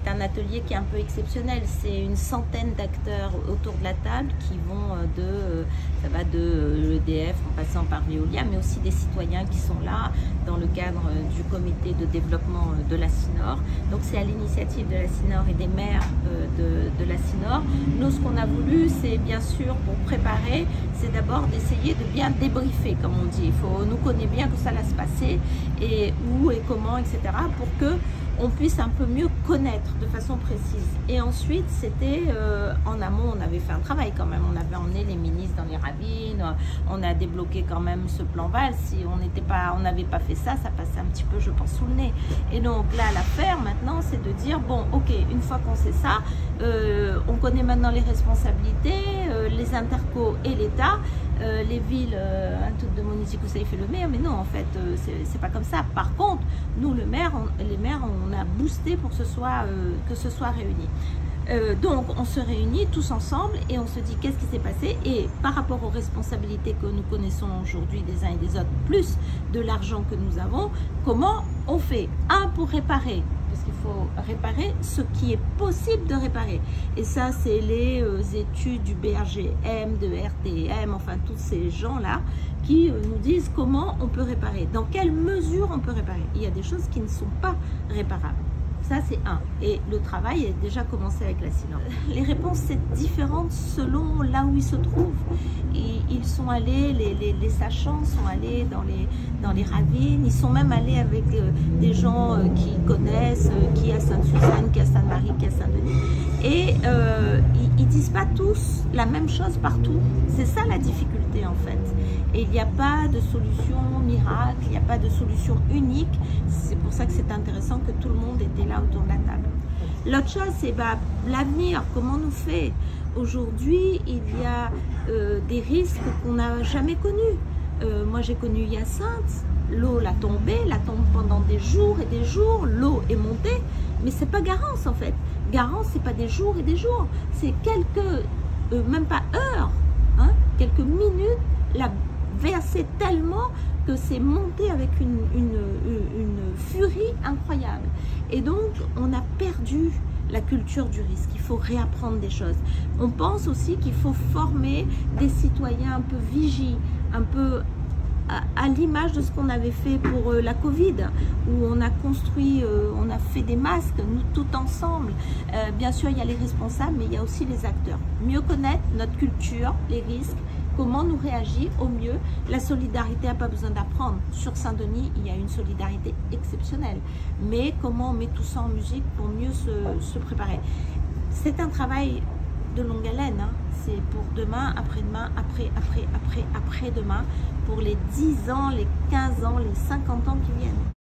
c'est un atelier qui est un peu exceptionnel. C'est une centaine d'acteurs autour de la table qui vont ça va de l'EDF en passant par Veolia, mais aussi des citoyens qui sont là dans le cadre du comité de développement de la CINOR. Donc c'est à l'initiative de la CINOR et des maires de la CINOR. Nous, ce qu'on a voulu, c'est bien sûr pour préparer, c'est d'abord d'essayer de bien débriefer, comme on dit. Nous connaissons bien que ça allait se passer et où et comment, etc. pour que on puisse un peu mieux connaître de façon précise. Et ensuite, c'était en amont, on avait fait un travail quand même. On avait emmené les ministres dans les ravines, on a débloqué quand même ce plan Val. Si on n'avait pas fait ça, ça passait un petit peu, je pense, sous le nez. Et donc là, l'affaire maintenant, c'est de dire, bon, ok, une fois qu'on sait ça, on connaît maintenant les responsabilités, les intercos et l'État. Les villes, un truc de Monizico, ça y fait le maire, mais non, en fait, c'est pas comme ça. Par contre, nous, les maires, on a boosté pour que ce soit réuni. Donc, on se réunit tous ensemble et on se dit qu'est-ce qui s'est passé et par rapport aux responsabilités que nous connaissons aujourd'hui des uns et des autres, plus de l'argent que nous avons, comment on fait? Pour réparer. Parce qu'il faut réparer ce qui est possible de réparer. Et ça, c'est les études du BRGM, de RTM, enfin tous ces gens-là qui nous disent comment on peut réparer, dans quelle mesure on peut réparer. Il y a des choses qui ne sont pas réparables. Ça, c'est un. Et le travail est déjà commencé avec la CINOR. Les réponses, c'est différent selon là où ils se trouvent. Et ils sont allés, les sachants sont allés dans les ravines. Ils sont même allés avec des gens qui connaissent, qui à Sainte-Suzanne, qui à Sainte-Marie, qui à Saint-Denis. Et ils disent pas tous la même chose partout. C'est ça la difficulté en fait. Et il n'y a pas de solution miracle, il n'y a pas de solution unique. C'est pour ça que c'est intéressant que tout le monde était là autour de la table. L'autre chose, c'est l'avenir, comment on nous fait. Aujourd'hui, il y a des risques qu'on n'a jamais connus. Moi, j'ai connu Hyacinthe, l'eau l'a tombée, la tombe pendant des jours et des jours, l'eau est montée, mais c'est pas Garance en fait. Garance, c'est pas des jours et des jours, c'est quelques, même pas heures, hein, quelques minutes, la versé tellement que c'est monté avec une furie incroyable. Et donc, on a perdu la culture du risque. Il faut réapprendre des choses. On pense aussi qu'il faut former des citoyens un peu vigiles, un peu à l'image de ce qu'on avait fait pour la Covid, où on a construit, on a fait des masques, nous tout ensemble. Bien sûr, il y a les responsables, mais il y a aussi les acteurs. Mieux connaître notre culture, les risques, comment nous réagir au mieux. La solidarité n'a pas besoin d'apprendre. Sur Saint-Denis, il y a une solidarité exceptionnelle. Mais comment on met tout ça en musique pour mieux se préparer. C'est un travail de longue haleine. Hein. C'est pour demain, après-demain, après-demain, pour les 10 ans, les 15 ans, les 50 ans qui viennent.